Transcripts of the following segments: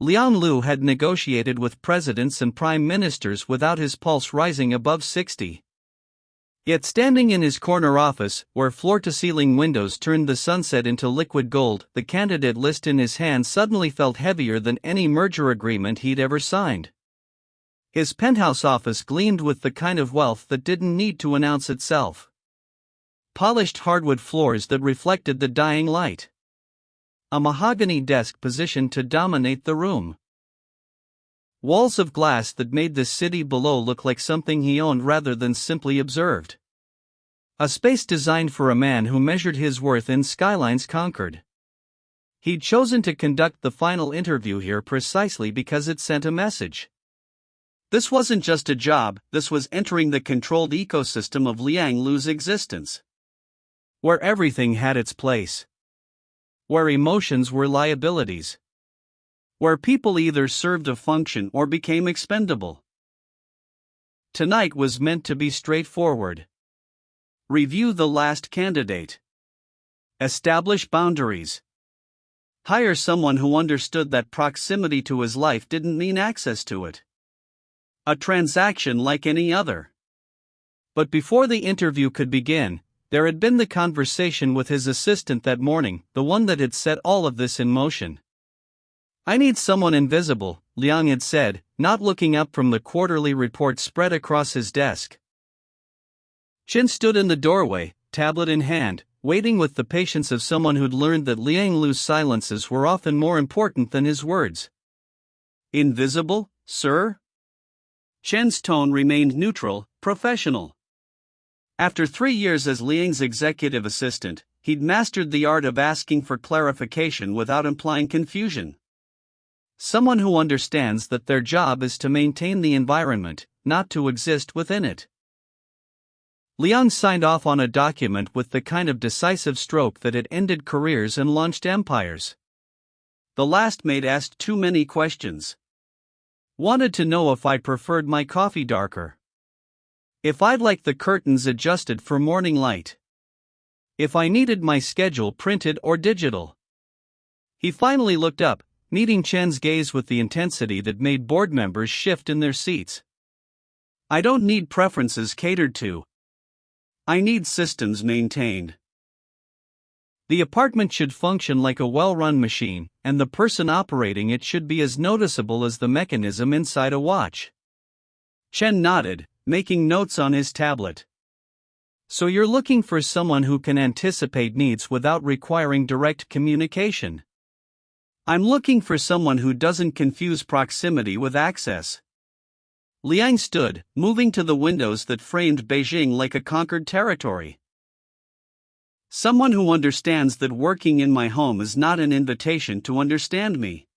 Liang Lu had negotiated with presidents and prime ministers without his pulse rising above 60. Yet standing in his corner office, where floor-to-ceiling windows turned the sunset into liquid gold, the candidate list in his hand suddenly felt heavier than any merger agreement he'd ever signed. His penthouse office gleamed with the kind of wealth that didn't need to announce itself. Polished hardwood floors that reflected the dying light. A mahogany desk positioned to dominate the room. Walls of glass that made the city below look like something he owned rather than simply observed. A space designed for a man who measured his worth in skylines conquered. He'd chosen to conduct the final interview here precisely because it sent a message. This wasn't just a job, this was entering the controlled ecosystem of Liang Lu's existence. Where everything had its place. Where emotions were liabilities. Where people either served a function or became expendable. Tonight was meant to be straightforward. Review the last candidate. Establish boundaries. Hire someone who understood that proximity to his life didn't mean access to it. A transaction like any other. But before the interview could begin, there had been the conversation with his assistant that morning, the one that had set all of this in motion. "I need someone invisible," Liang had said, not looking up from the quarterly report spread across his desk. Chen stood in the doorway, tablet in hand, waiting with the patience of someone who'd learned that Liang Lu's silences were often more important than his words. "Invisible, sir?" Chen's tone remained neutral, professional. After 3 years as Liang's executive assistant, he'd mastered the art of asking for clarification without implying confusion. Someone who understands that their job is to maintain the environment, not to exist within it. Liang signed off on a document with the kind of decisive stroke that had ended careers and launched empires. The last maid asked too many questions. Wanted to know if I preferred my coffee darker. If I'd like the curtains adjusted for morning light. If I needed my schedule printed or digital. He finally looked up, meeting Chen's gaze with the intensity that made board members shift in their seats. "I don't need preferences catered to. I need systems maintained. The apartment should function like a well-run machine, and the person operating it should be as noticeable as the mechanism inside a watch." Chen nodded, making notes on his tablet. "So you're looking for someone who can anticipate needs without requiring direct communication." "I'm looking for someone who doesn't confuse proximity with access." Liang stood, moving to the windows that framed Beijing like a conquered territory. "Someone who understands that working in my home is not an invitation to understand me.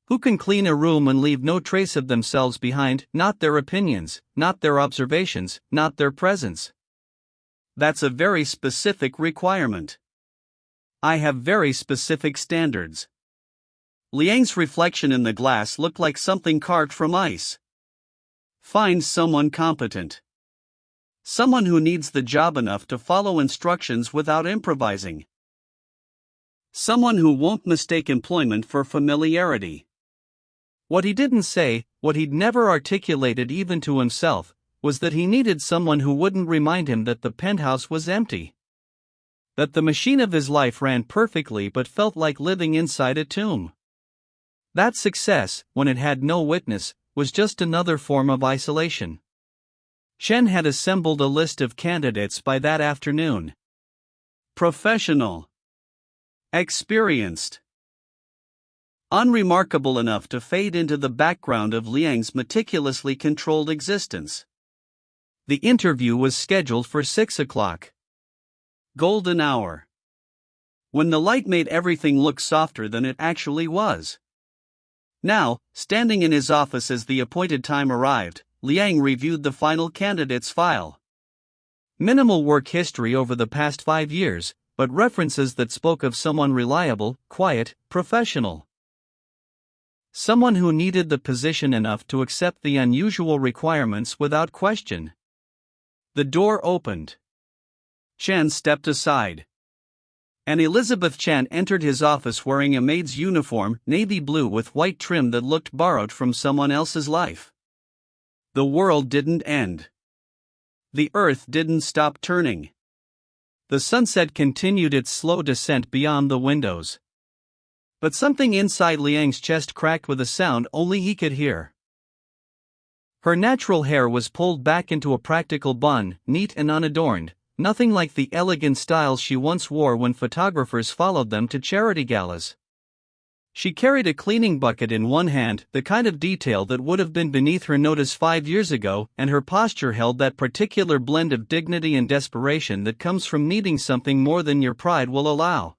Who can clean a room and leave no trace of themselves behind, not their opinions, not their observations, not their presence. That's a very specific requirement. I have very specific standards." Liang's reflection in the glass looked like something carved from ice. "Find someone competent. Someone who needs the job enough to follow instructions without improvising. Someone who won't mistake employment for familiarity." What he didn't say, what he'd never articulated even to himself, was that he needed someone who wouldn't remind him that the penthouse was empty. That the machine of his life ran perfectly but felt like living inside a tomb. That success, when it had no witness, was just another form of isolation. Chen had assembled a list of candidates by that afternoon. Professional. Experienced. Unremarkable enough to fade into the background of Liang's meticulously controlled existence. The interview was scheduled for 6 o'clock. Golden hour. When the light made everything look softer than it actually was. Now, standing in his office as the appointed time arrived, Liang reviewed the final candidate's file. Minimal work history over the past 5 years, but references that spoke of someone reliable, quiet, professional. Someone who needed the position enough to accept the unusual requirements without question. The door opened. Chen stepped aside. And Elizabeth Chan entered his office wearing a maid's uniform, navy blue with white trim that looked borrowed from someone else's life. The world didn't end. The earth didn't stop turning. The sunset continued its slow descent beyond the windows. But something inside Liang's chest cracked with a sound only he could hear. Her natural hair was pulled back into a practical bun, neat and unadorned, nothing like the elegant styles she once wore when photographers followed them to charity galas. She carried a cleaning bucket in one hand, the kind of detail that would have been beneath her notice 5 years ago, and her posture held that particular blend of dignity and desperation that comes from needing something more than your pride will allow.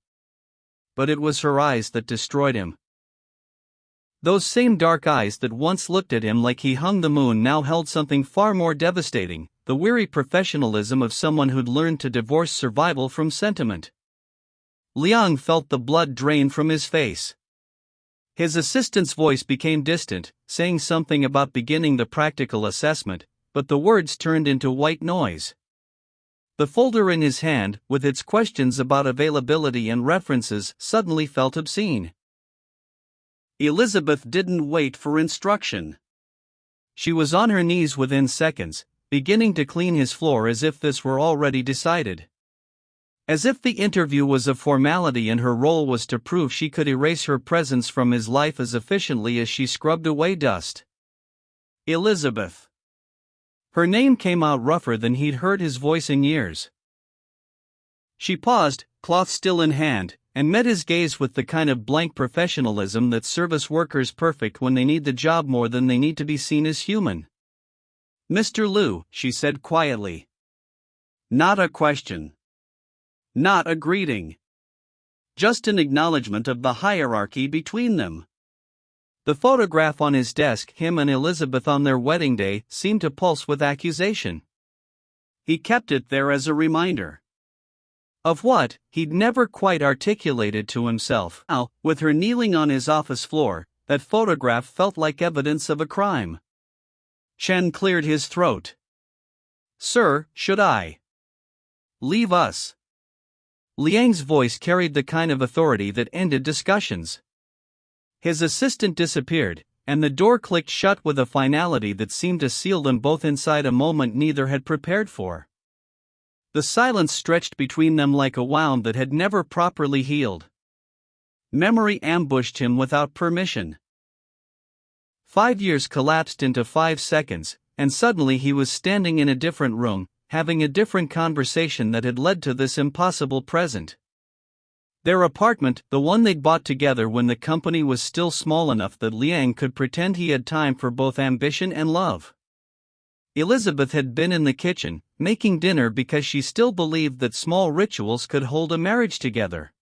But it was her eyes that destroyed him. Those same dark eyes that once looked at him like he hung the moon now held something far more devastating, the weary professionalism of someone who'd learned to divorce survival from sentiment. Liang felt the blood drain from his face. His assistant's voice became distant, saying something about beginning the practical assessment, but the words turned into white noise. The folder in his hand, with its questions about availability and references, suddenly felt obscene. Elizabeth didn't wait for instruction. She was on her knees within seconds, beginning to clean his floor as if this were already decided. As if the interview was a formality and her role was to prove she could erase her presence from his life as efficiently as she scrubbed away dust. Elizabeth. Her name came out rougher than he'd heard his voice in years. She paused, cloth still in hand, and met his gaze with the kind of blank professionalism that service workers perfect when they need the job more than they need to be seen as human. "Mr. Liu," she said quietly. Not a question. Not a greeting. Just an acknowledgement of the hierarchy between them. The photograph on his desk, him and Elizabeth on their wedding day, seemed to pulse with accusation. He kept it there as a reminder. Of what, he'd never quite articulated to himself. Now, with her kneeling on his office floor, that photograph felt like evidence of a crime. Chen cleared his throat. "Sir, should I leave us?" Liang's voice carried the kind of authority that ended discussions. His assistant disappeared, and the door clicked shut with a finality that seemed to seal them both inside a moment neither had prepared for. The silence stretched between them like a wound that had never properly healed. Memory ambushed him without permission. 5 years collapsed into 5 seconds, and suddenly he was standing in a different room, having a different conversation that had led to this impossible present. Their apartment, the one they'd bought together when the company was still small enough that Liang could pretend he had time for both ambition and love. Elizabeth had been in the kitchen, making dinner because she still believed that small rituals could hold a marriage together.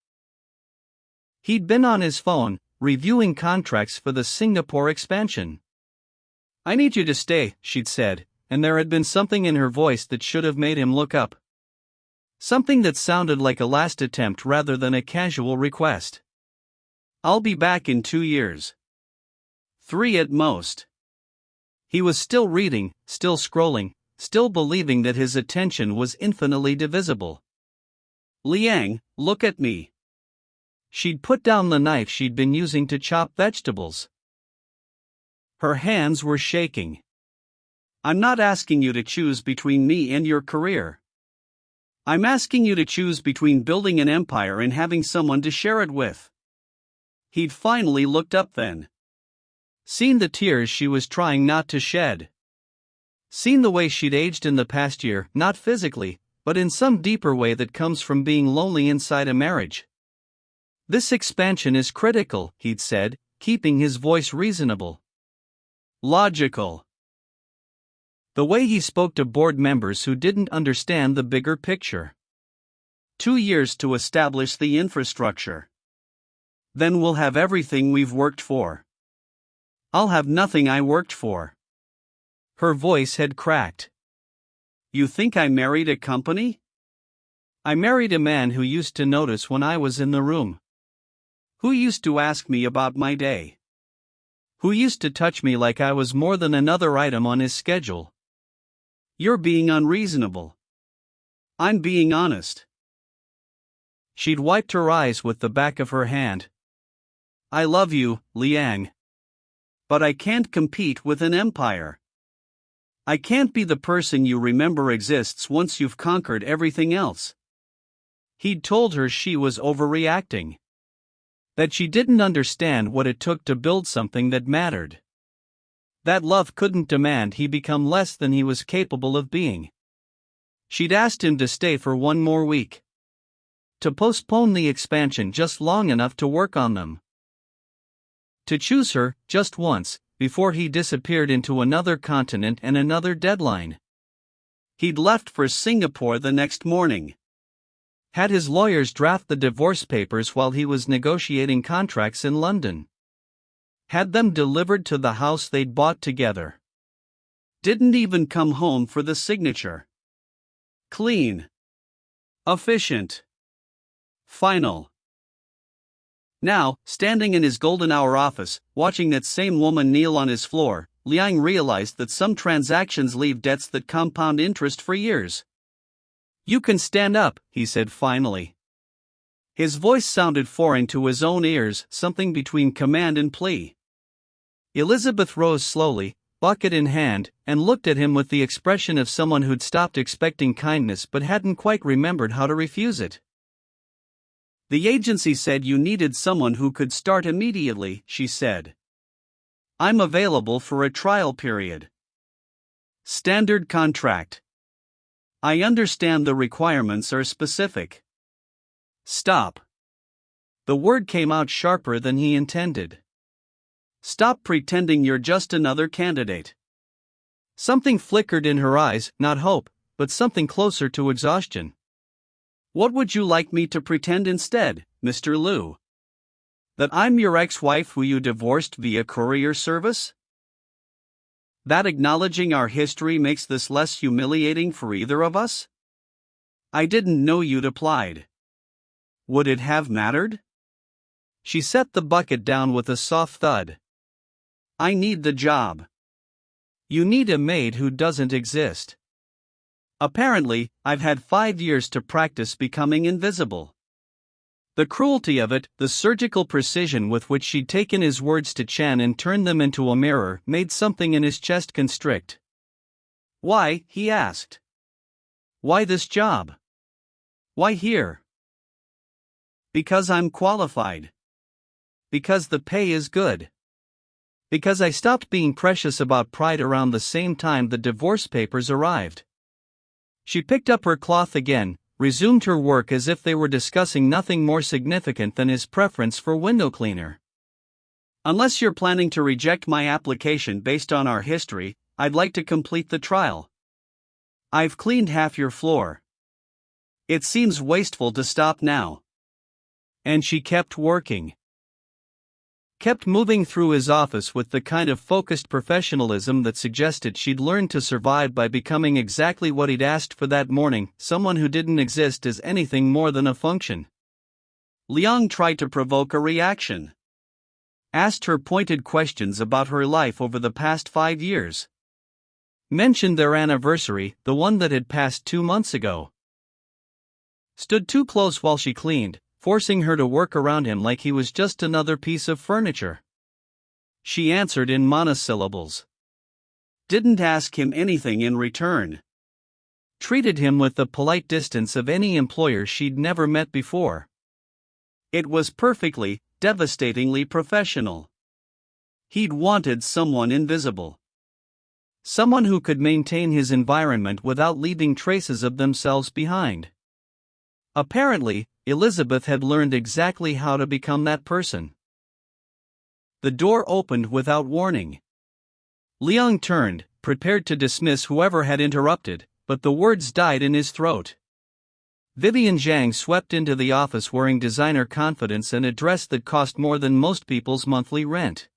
He'd been on his phone, reviewing contracts for the Singapore expansion. "I need you to stay," she'd said, and there had been something in her voice that should have made him look up. Something that sounded like a last attempt rather than a casual request. "I'll be back in 2 years. 3 at most." He was still reading, still scrolling, still believing that his attention was infinitely divisible. "Liang, look at me." She'd put down the knife she'd been using to chop vegetables. Her hands were shaking. "I'm not asking you to choose between me and your career. I'm asking you to choose between building an empire and having someone to share it with." He'd finally looked up then. Seen the tears she was trying not to shed. Seen the way she'd aged in the past year, not physically, but in some deeper way that comes from being lonely inside a marriage. "This expansion is critical," he'd said, keeping his voice reasonable. Logical. The way he spoke to board members who didn't understand the bigger picture. 2 years to establish the infrastructure. Then we'll have everything we've worked for. I'll have nothing I worked for. Her voice had cracked. "You think I married a company? I married a man who used to notice when I was in the room. Who used to ask me about my day. Who used to touch me like I was more than another item on his schedule." "You're being unreasonable." "I'm being honest." She'd wiped her eyes with the back of her hand. I love you, Liang. But I can't compete with an empire. I can't be the person you remember exists once you've conquered everything else. He'd told her she was overreacting. That she didn't understand what it took to build something that mattered. That love couldn't demand he become less than he was capable of being. She'd asked him to stay for one more week. To postpone the expansion just long enough to work on them. To choose her, just once, before he disappeared into another continent and another deadline. He'd left for Singapore the next morning. Had his lawyers draft the divorce papers while he was negotiating contracts in London. Had them delivered to the house they'd bought together. Didn't even come home for the signature. Clean. Efficient. Final. Now, standing in his golden hour office, watching that same woman kneel on his floor, Liang realized that some transactions leave debts that compound interest for years. You can stand up, he said finally. His voice sounded foreign to his own ears, something between command and plea. Elizabeth rose slowly, bucket in hand, and looked at him with the expression of someone who'd stopped expecting kindness but hadn't quite remembered how to refuse it. The agency said you needed someone who could start immediately, she said. I'm available for a trial period. Standard contract. I understand the requirements are specific. Stop. The word came out sharper than he intended. Stop pretending you're just another candidate. Something flickered in her eyes, not hope, but something closer to exhaustion. What would you like me to pretend instead, Mr. Liu? That I'm your ex-wife who you divorced via courier service? That acknowledging our history makes this less humiliating for either of us? I didn't know you'd applied. Would it have mattered? She set the bucket down with a soft thud. I need the job. You need a maid who doesn't exist. Apparently, I've had 5 years to practice becoming invisible. The cruelty of it, the surgical precision with which she'd taken his words to Chen and turned them into a mirror, made something in his chest constrict. Why, he asked. Why this job? Why here? Because I'm qualified. Because the pay is good. Because I stopped being precious about pride around the same time the divorce papers arrived. She picked up her cloth again, resumed her work as if they were discussing nothing more significant than his preference for window cleaner. Unless you're planning to reject my application based on our history, I'd like to complete the trial. I've cleaned half your floor. It seems wasteful to stop now. And she kept working. Kept moving through his office with the kind of focused professionalism that suggested she'd learned to survive by becoming exactly what he'd asked for that morning, someone who didn't exist as anything more than a function. Liang tried to provoke a reaction. Asked her pointed questions about her life over the past 5 years. Mentioned their anniversary, the one that had passed 2 months ago. Stood too close while she cleaned, forcing her to work around him like he was just another piece of furniture. She answered in monosyllables. Didn't ask him anything in return. Treated him with the polite distance of any employer she'd never met before. It was perfectly, devastatingly professional. He'd wanted someone invisible. Someone who could maintain his environment without leaving traces of themselves behind. Apparently, Elizabeth had learned exactly how to become that person. The door opened without warning. Liang turned, prepared to dismiss whoever had interrupted, but the words died in his throat. Vivian Zhang swept into the office wearing designer confidence and a dress that cost more than most people's monthly rent.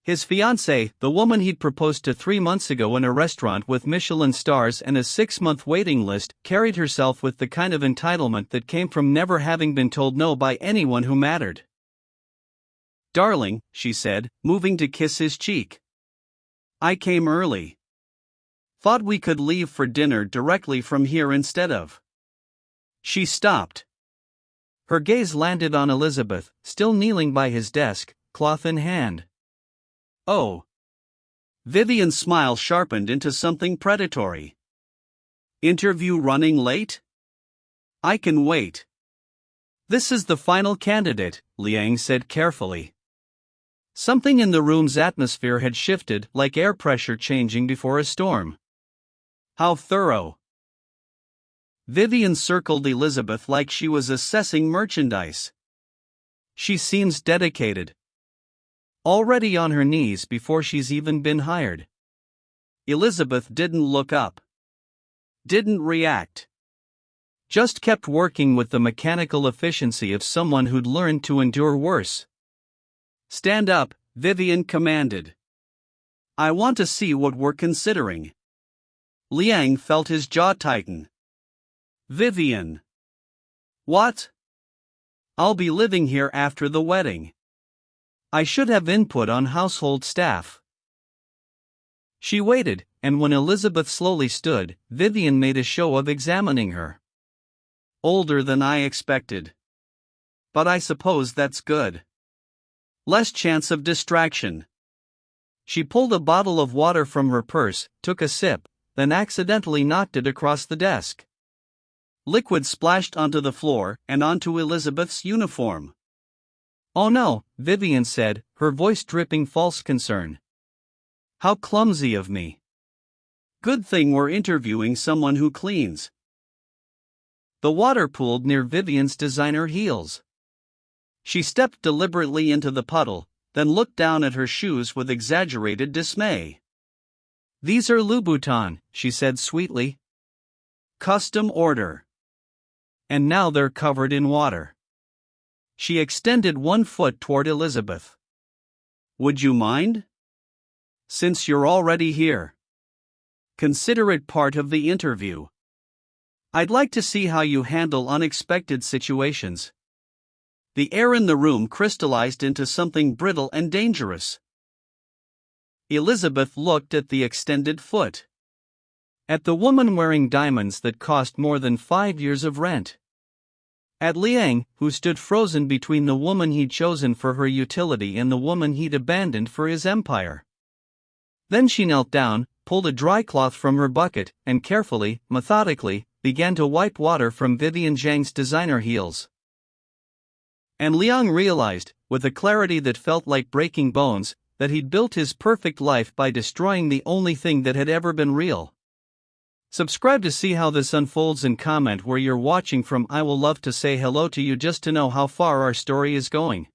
His fiancée, the woman he'd proposed to 3 months ago in a restaurant with Michelin stars and a 6-month waiting list, carried herself with the kind of entitlement that came from never having been told no by anyone who mattered. Darling, she said, moving to kiss his cheek. I came early. Thought we could leave for dinner directly from here instead of. She stopped. Her gaze landed on Elizabeth, still kneeling by his desk, cloth in hand. "Oh." Vivian's smile sharpened into something predatory. "Interview running late? I can wait." "This is the final candidate," Liang said carefully. Something in the room's atmosphere had shifted, like air pressure changing before a storm. "How thorough." Vivian circled Elizabeth like she was assessing merchandise. "She seems dedicated. Already on her knees before she's even been hired." Elizabeth didn't look up. Didn't react. Just kept working with the mechanical efficiency of someone who'd learned to endure worse. "Stand up," Vivian commanded. "I want to see what we're considering." Liang felt his jaw tighten. "Vivian." "What?" "I'll be living here after the wedding. I should have input on household staff." She waited, and when Elizabeth slowly stood, Vivian made a show of examining her. "Older than I expected. But I suppose that's good. Less chance of distraction." She pulled a bottle of water from her purse, took a sip, then accidentally knocked it across the desk. Liquid splashed onto the floor and onto Elizabeth's uniform. "Oh no," Vivian said, her voice dripping false concern. "How clumsy of me. Good thing we're interviewing someone who cleans." The water pooled near Vivian's designer heels. She stepped deliberately into the puddle, then looked down at her shoes with exaggerated dismay. "These are Louboutin," she said sweetly. "Custom order. And now they're covered in water." She extended one foot toward Elizabeth. "Would you mind? Since you're already here. Consider it part of the interview. I'd like to see how you handle unexpected situations." The air in the room crystallized into something brittle and dangerous. Elizabeth looked at the extended foot. At the woman wearing diamonds that cost more than 5 years of rent. At Liang, who stood frozen between the woman he'd chosen for her utility and the woman he'd abandoned for his empire. Then she knelt down, pulled a dry cloth from her bucket, and carefully, methodically, began to wipe water from Vivian Zhang's designer heels. And Liang realized, with a clarity that felt like breaking bones, that he'd built his perfect life by destroying the only thing that had ever been real. Subscribe to see how this unfolds and comment where you're watching from. I will love to say hello to you just to know how far our story is going.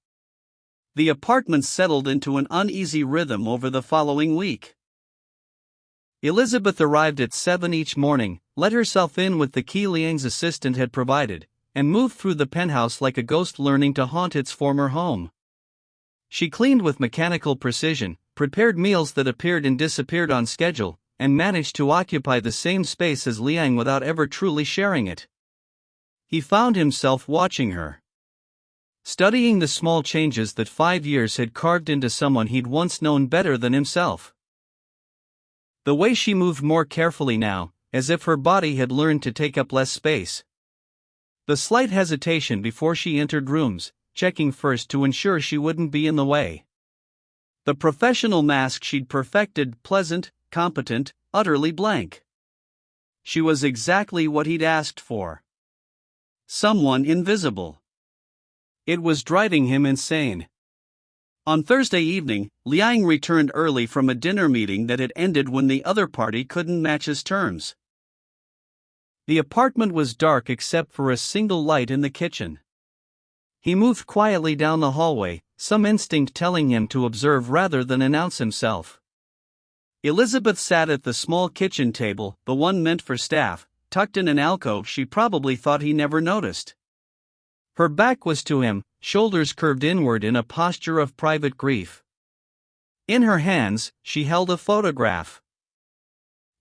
The apartment settled into an uneasy rhythm over the following week. Elizabeth arrived at 7 each morning, let herself in with the key Liang's assistant had provided, and moved through the penthouse like a ghost learning to haunt its former home. She cleaned with mechanical precision, prepared meals that appeared and disappeared on schedule, and managed to occupy the same space as Liang without ever truly sharing it. He found himself watching her. Studying the small changes that 5 years had carved into someone he'd once known better than himself. The way she moved more carefully now, as if her body had learned to take up less space. The slight hesitation before she entered rooms, checking first to ensure she wouldn't be in the way. The professional mask she'd perfected, pleasant, competent, utterly blank. She was exactly what he'd asked for. Someone invisible. It was driving him insane. On Thursday evening, Liang returned early from a dinner meeting that had ended when the other party couldn't match his terms. The apartment was dark except for a single light in the kitchen. He moved quietly down the hallway, some instinct telling him to observe rather than announce himself. Elizabeth sat at the small kitchen table, the one meant for staff, tucked in an alcove she probably thought he never noticed. Her back was to him, shoulders curved inward in a posture of private grief. In her hands, she held a photograph.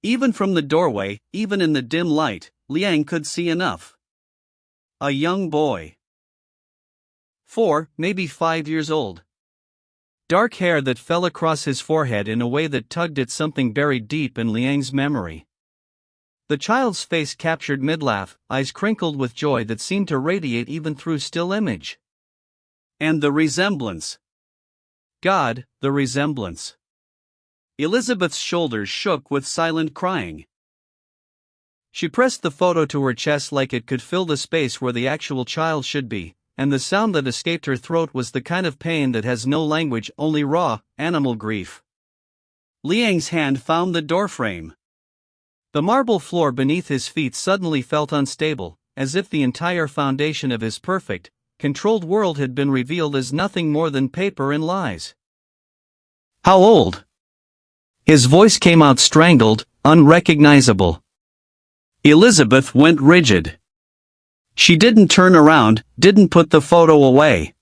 Even from the doorway, even in the dim light, Liang could see enough. A young boy. 4, maybe 5 years old. Dark hair that fell across his forehead in a way that tugged at something buried deep in Liang's memory. The child's face captured mid-laugh, eyes crinkled with joy that seemed to radiate even through still image. And the resemblance. God, the resemblance. Elizabeth's shoulders shook with silent crying. She pressed the photo to her chest like it could fill the space where the actual child should be, and the sound that escaped her throat was the kind of pain that has no language, only raw, animal grief. Liang's hand found the doorframe. The marble floor beneath his feet suddenly felt unstable, as if the entire foundation of his perfect, controlled world had been revealed as nothing more than paper and lies. How old? His voice came out strangled, unrecognizable. Elizabeth went rigid. She didn't turn around, didn't put the photo away.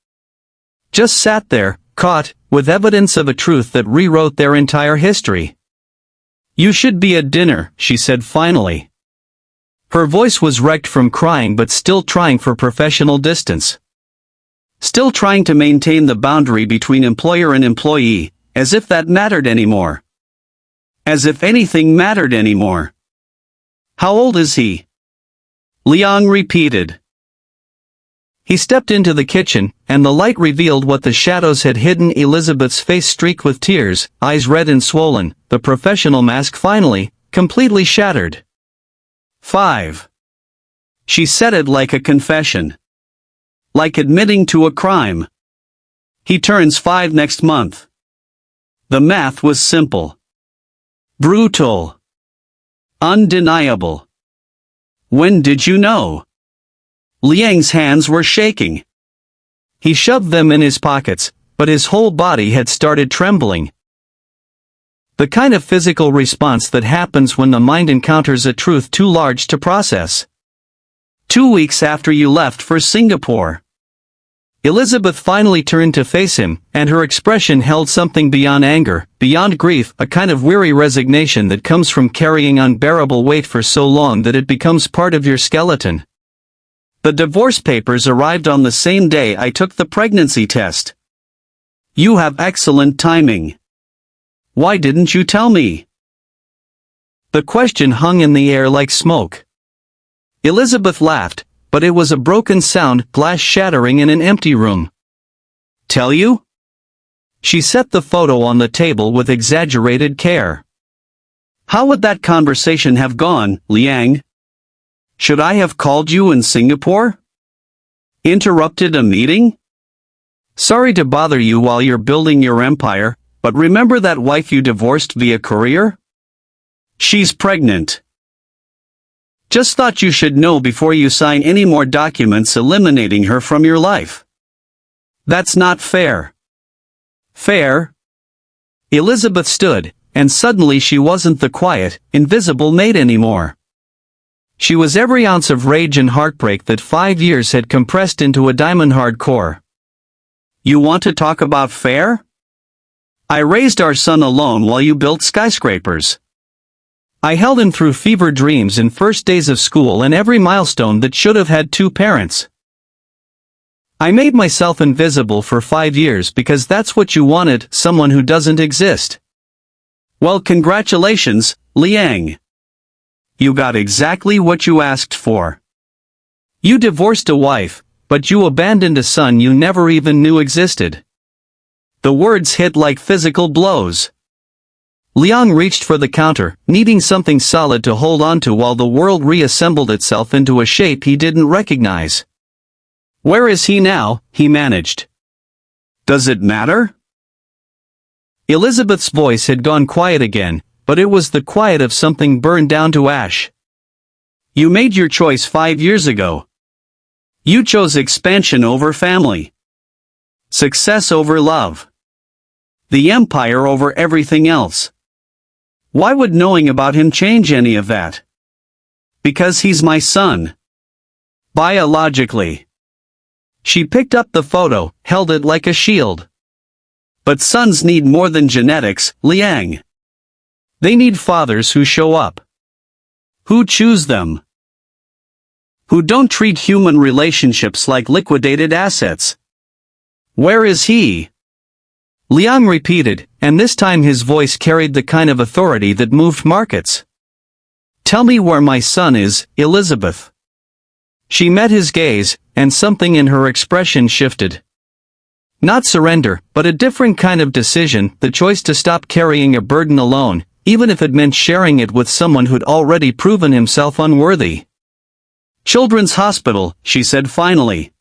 Just sat there, caught, with evidence of a truth that rewrote their entire history. You should be at dinner, she said finally. Her voice was wrecked from crying but still trying for professional distance. Still trying to maintain the boundary between employer and employee, as if that mattered anymore. As if anything mattered anymore. How old is he? Liang repeated. He stepped into the kitchen, and the light revealed what the shadows had hidden: Elizabeth's face streaked with tears, eyes red and swollen, the professional mask finally, completely shattered. 5. She said it like a confession. Like admitting to a crime. He turns 5 next month. The math was simple. Brutal. Undeniable. When did you know? Liang's hands were shaking. He shoved them in his pockets, but his whole body had started trembling. The kind of physical response that happens when the mind encounters a truth too large to process. 2 weeks after you left for Singapore. Elizabeth finally turned to face him, and her expression held something beyond anger, beyond grief, a kind of weary resignation that comes from carrying unbearable weight for so long that it becomes part of your skeleton. The divorce papers arrived on the same day I took the pregnancy test. You have excellent timing. Why didn't you tell me? The question hung in the air like smoke. Elizabeth laughed, but it was a broken sound, glass shattering in an empty room. Tell you? She set the photo on the table with exaggerated care. How would that conversation have gone, Liang? Should I have called you in Singapore? Interrupted a meeting? Sorry to bother you while you're building your empire, but remember that wife you divorced via courier? She's pregnant. Just thought you should know before you sign any more documents eliminating her from your life. That's not fair. Fair? Elizabeth stood, and suddenly she wasn't the quiet, invisible maid anymore. She was every ounce of rage and heartbreak that 5 years had compressed into a diamond-hard core. You want to talk about fair? I raised our son alone while you built skyscrapers. I held him through fever dreams and first days of school and every milestone that should have had 2 parents. I made myself invisible for 5 years because that's what you wanted, someone who doesn't exist. Well, congratulations, Liang. You got exactly what you asked for. You divorced a wife, but you abandoned a son you never even knew existed. The words hit like physical blows. Liang reached for the counter, needing something solid to hold on to while the world reassembled itself into a shape he didn't recognize. Where is he now? He managed. Does it matter? Elizabeth's voice had gone quiet again, but it was the quiet of something burned down to ash. You made your choice 5 years ago. You chose expansion over family. Success over love. The empire over everything else. Why would knowing about him change any of that? Because he's my son. Biologically. She picked up the photo, held it like a shield. But sons need more than genetics, Liang. They need fathers who show up. Who choose them. Who don't treat human relationships like liquidated assets. Where is he? Liang repeated, and this time his voice carried the kind of authority that moved markets. Tell me where my son is, Elizabeth. She met his gaze, and something in her expression shifted. Not surrender, but a different kind of decision, the choice to stop carrying a burden alone, even if it meant sharing it with someone who'd already proven himself unworthy. Children's Hospital, she said finally.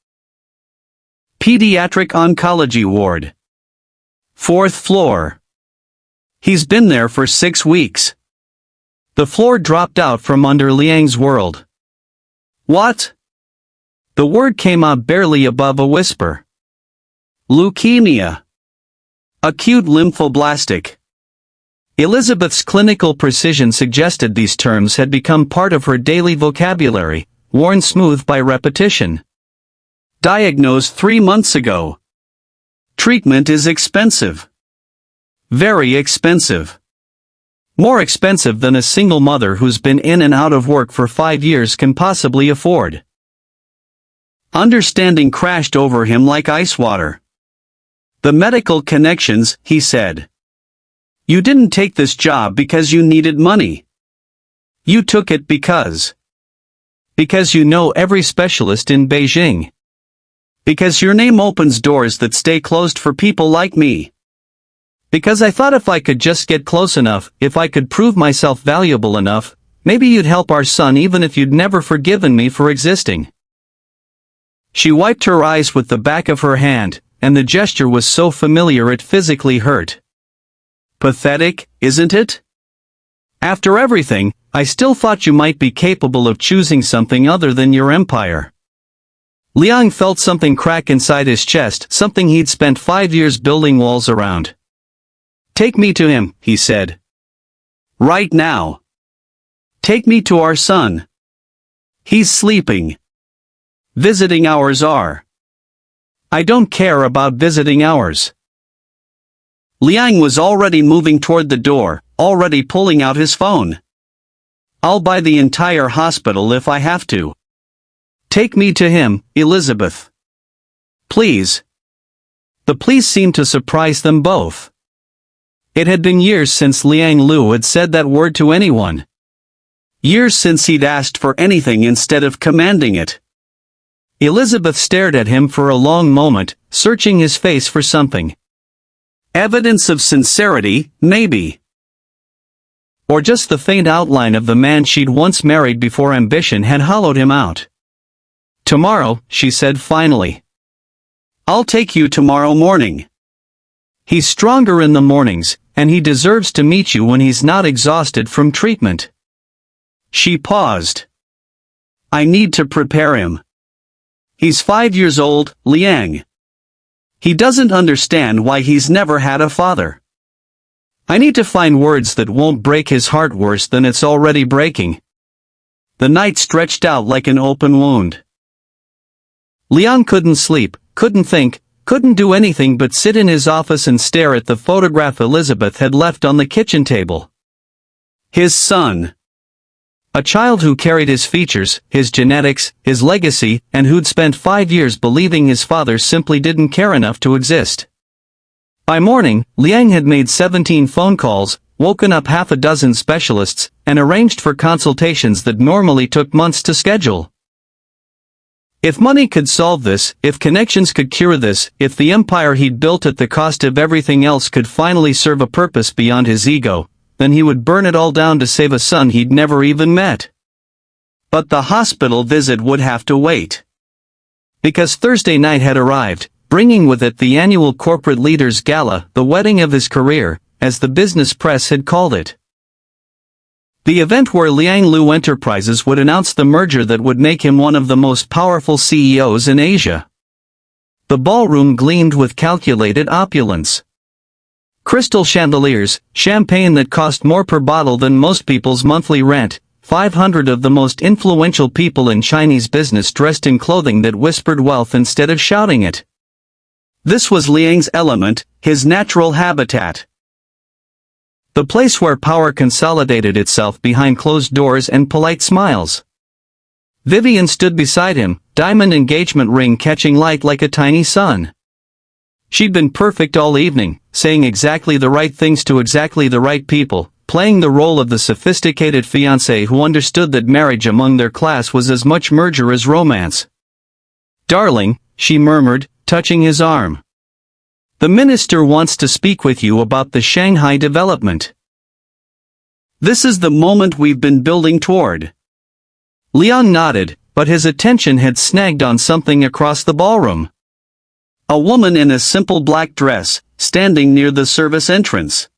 Pediatric Oncology Ward. 4th floor. He's been there for 6 weeks. The floor dropped out from under Liang's world. What? The word came out barely above a whisper. Leukemia. Acute lymphoblastic. Elizabeth's clinical precision suggested these terms had become part of her daily vocabulary, worn smooth by repetition. Diagnosed 3 months ago. Treatment is expensive. Very expensive. More expensive than a single mother who's been in and out of work for 5 years can possibly afford. Understanding crashed over him like ice water. The medical connections, he said. You didn't take this job because you needed money. You took it because you know every specialist in Beijing. Because your name opens doors that stay closed for people like me. Because I thought if I could just get close enough, if I could prove myself valuable enough, maybe you'd help our son even if you'd never forgiven me for existing. She wiped her eyes with the back of her hand, and the gesture was so familiar it physically hurt. Pathetic, isn't it? After everything, I still thought you might be capable of choosing something other than your empire. Liang felt something crack inside his chest, something he'd spent 5 years building walls around. Take me to him, he said. Right now. Take me to our son. He's sleeping. Visiting hours are. I don't care about visiting hours. Liang was already moving toward the door, already pulling out his phone. I'll buy the entire hospital if I have to. Take me to him, Elizabeth. Please. The please seemed to surprise them both. It had been years since Liang Lu had said that word to anyone. Years since he'd asked for anything instead of commanding it. Elizabeth stared at him for a long moment, searching his face for something. Evidence of sincerity, maybe. Or just the faint outline of the man she'd once married before ambition had hollowed him out. Tomorrow, she said finally. I'll take you tomorrow morning. He's stronger in the mornings, and he deserves to meet you when he's not exhausted from treatment. She paused. I need to prepare him. He's 5 years old, Liang. He doesn't understand why he's never had a father. I need to find words that won't break his heart worse than it's already breaking. The night stretched out like an open wound. Liang couldn't sleep, couldn't think, couldn't do anything but sit in his office and stare at the photograph Elizabeth had left on the kitchen table. His son. A child who carried his features, his genetics, his legacy, and who'd spent 5 years believing his father simply didn't care enough to exist. By morning, Liang had made 17 phone calls, woken up half a dozen specialists, and arranged for consultations that normally took months to schedule. If money could solve this, if connections could cure this, if the empire he'd built at the cost of everything else could finally serve a purpose beyond his ego, then he would burn it all down to save a son he'd never even met. But the hospital visit would have to wait. Because Thursday night had arrived, bringing with it the annual corporate leaders' gala, the wedding of his career, as the business press had called it. The event where Liang Lu Enterprises would announce the merger that would make him one of the most powerful CEOs in Asia. The ballroom gleamed with calculated opulence. Crystal chandeliers, champagne that cost more per bottle than most people's monthly rent, 500 of the most influential people in Chinese business dressed in clothing that whispered wealth instead of shouting it. This was Liang's element, his natural habitat. The place where power consolidated itself behind closed doors and polite smiles. Vivian stood beside him, diamond engagement ring catching light like a tiny sun. She'd been perfect all evening, saying exactly the right things to exactly the right people, playing the role of the sophisticated fiancé who understood that marriage among their class was as much merger as romance. "Darling," she murmured, touching his arm. "The minister wants to speak with you about the Shanghai development. This is the moment we've been building toward." Liang nodded, but his attention had snagged on something across the ballroom. A woman in a simple black dress, standing near the service entrance.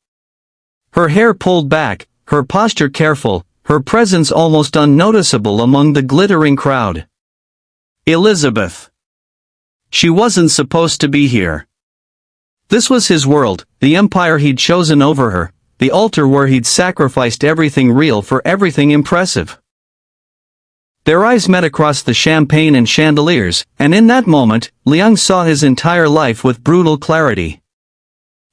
Her hair pulled back, her posture careful, her presence almost unnoticeable among the glittering crowd. Elizabeth. She wasn't supposed to be here. This was his world, the empire he'd chosen over her, the altar where he'd sacrificed everything real for everything impressive. Their eyes met across the champagne and chandeliers, and in that moment, Liang saw his entire life with brutal clarity.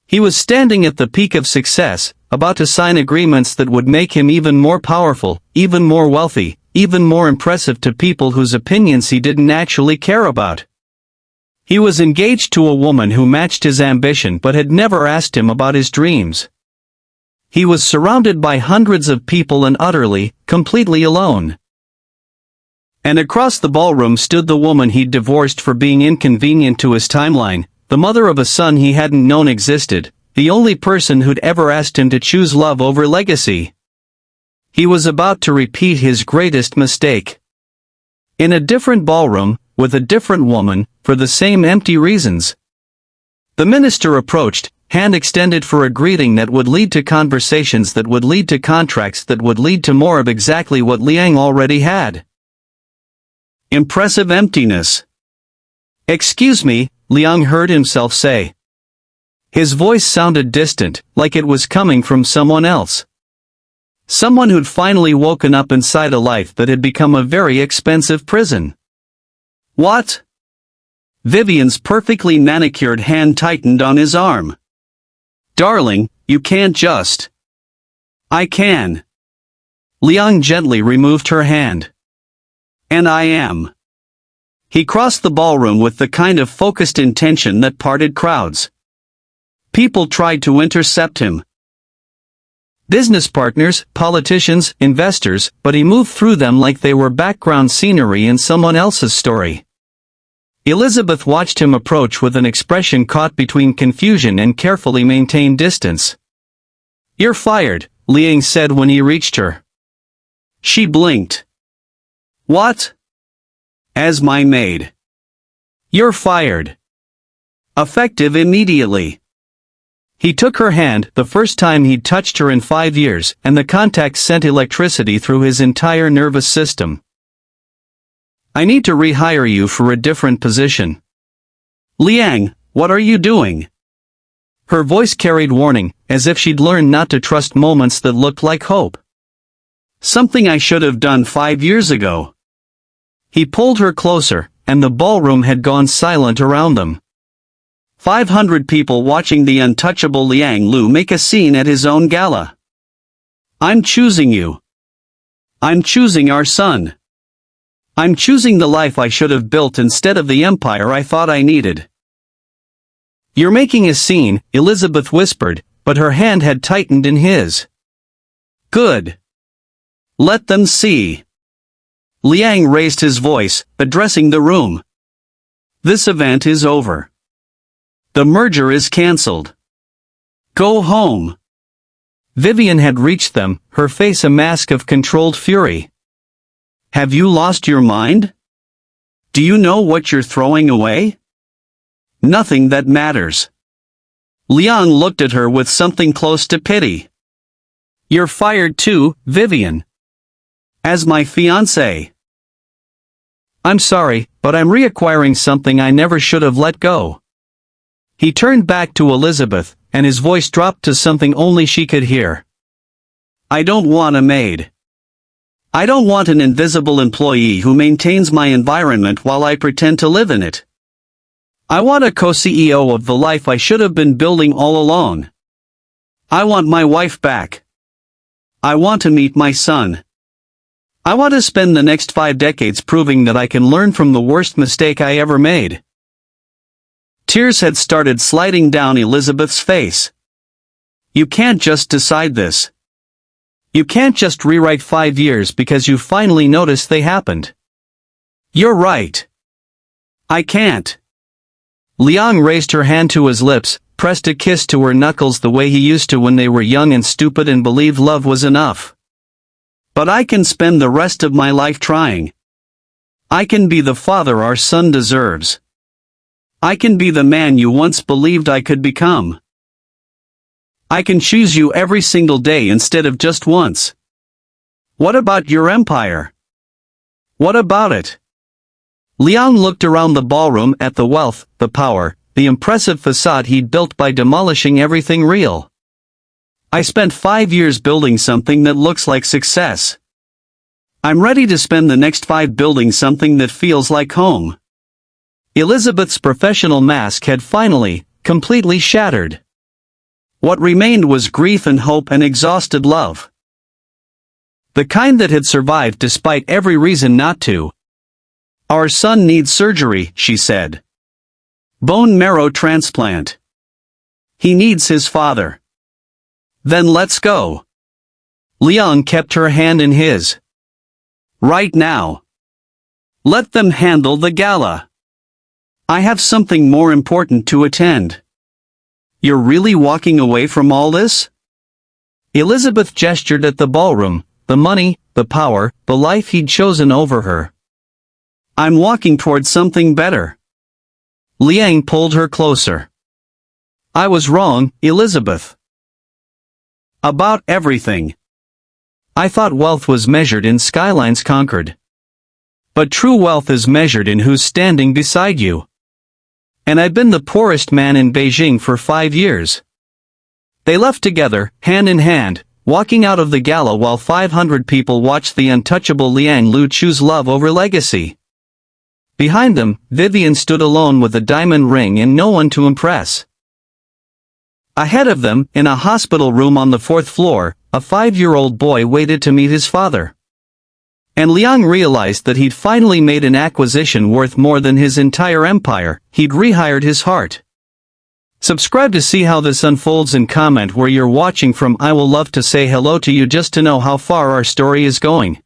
He was standing at the peak of success, about to sign agreements that would make him even more powerful, even more wealthy, even more impressive to people whose opinions he didn't actually care about. He was engaged to a woman who matched his ambition but had never asked him about his dreams. He was surrounded by hundreds of people and utterly, completely alone. And across the ballroom stood the woman he'd divorced for being inconvenient to his timeline, the mother of a son he hadn't known existed, the only person who'd ever asked him to choose love over legacy. He was about to repeat his greatest mistake. In a different ballroom, with a different woman, for the same empty reasons. The minister approached, hand extended for a greeting that would lead to conversations that would lead to contracts that would lead to more of exactly what Liang already had. Impressive emptiness. "Excuse me," Liang heard himself say. His voice sounded distant, like it was coming from someone else. Someone who'd finally woken up inside a life that had become a very expensive prison. "What?" Vivian's perfectly manicured hand tightened on his arm. "Darling, you can't just." "I can." Liang gently removed her hand. "And I am." He crossed the ballroom with the kind of focused intention that parted crowds. People tried to intercept him. Business partners, politicians, investors, but he moved through them like they were background scenery in someone else's story. Elizabeth watched him approach with an expression caught between confusion and carefully maintained distance. "You're fired," Liang said when he reached her. She blinked. "What?" "As my maid." "You're fired. Effective immediately." He took her hand, the first time he'd touched her in 5 years, and the contact sent electricity through his entire nervous system. "I need to rehire you for a different position." "Liang, what are you doing?" Her voice carried warning, as if she'd learned not to trust moments that looked like hope. "Something I should have done 5 years ago." He pulled her closer, and the ballroom had gone silent around them. 500 people watching the untouchable Liang Lu make a scene at his own gala. "I'm choosing you. I'm choosing our son. I'm choosing the life I should have built instead of the empire I thought I needed." "You're making a scene," Elizabeth whispered, but her hand had tightened in his. "Good. Let them see." Liang raised his voice, addressing the room. "This event is over. The merger is cancelled. Go home." Vivian had reached them, her face a mask of controlled fury. "Have you lost your mind? Do you know what you're throwing away? Nothing that matters." Liang looked at her with something close to pity. "You're fired too, Vivian." "As my fiancé." "I'm sorry, but I'm reacquiring something I never should have let go." He turned back to Elizabeth, and his voice dropped to something only she could hear. "I don't want a maid. I don't want an invisible employee who maintains my environment while I pretend to live in it. I want a co-CEO of the life I should have been building all along. I want my wife back. I want to meet my son. I want to spend the next 5 decades proving that I can learn from the worst mistake I ever made." Tears had started sliding down Elizabeth's face. "You can't just decide this. You can't just rewrite 5 years because you finally notice they happened. You're right. I can't. Liang raised her hand to his lips, pressed a kiss to her knuckles the way he used to when they were young and stupid and believed love was enough. But I can spend the rest of my life trying. I can be the father our son deserves. I can be the man you once believed I could become. I can choose you every single day instead of just once. What about your empire? What about it? Liang looked around the ballroom at the wealth, the power, the impressive facade he'd built by demolishing everything real. I spent 5 years building something that looks like success. I'm ready to spend the next 5 building something that feels like home. Elizabeth's professional mask had finally, completely shattered. What remained was grief and hope and exhausted love. The kind that had survived despite every reason not to. Our son needs surgery, she said. Bone marrow transplant. He needs his father. Then let's go. Liang kept her hand in his. Right now. Let them handle the gala. I have something more important to attend. You're really walking away from all this? Elizabeth gestured at the ballroom, the money, the power, the life he'd chosen over her. I'm walking towards something better. Liang pulled her closer. I was wrong, Elizabeth. About everything. I thought wealth was measured in skylines conquered. But true wealth is measured in who's standing beside you. And I've been the poorest man in Beijing for 5 years. They left together, hand in hand, walking out of the gala while 500 people watched the untouchable Liang Lu choose love over legacy. Behind them, Vivian stood alone with a diamond ring and no one to impress. Ahead of them, in a hospital room on the 4th floor, a 5-year-old boy waited to meet his father. And Liang realized that he'd finally made an acquisition worth more than his entire empire. He'd rehired his heart. Subscribe to see how this unfolds and comment where you're watching from. I will love to say hello to you just to know how far our story is going.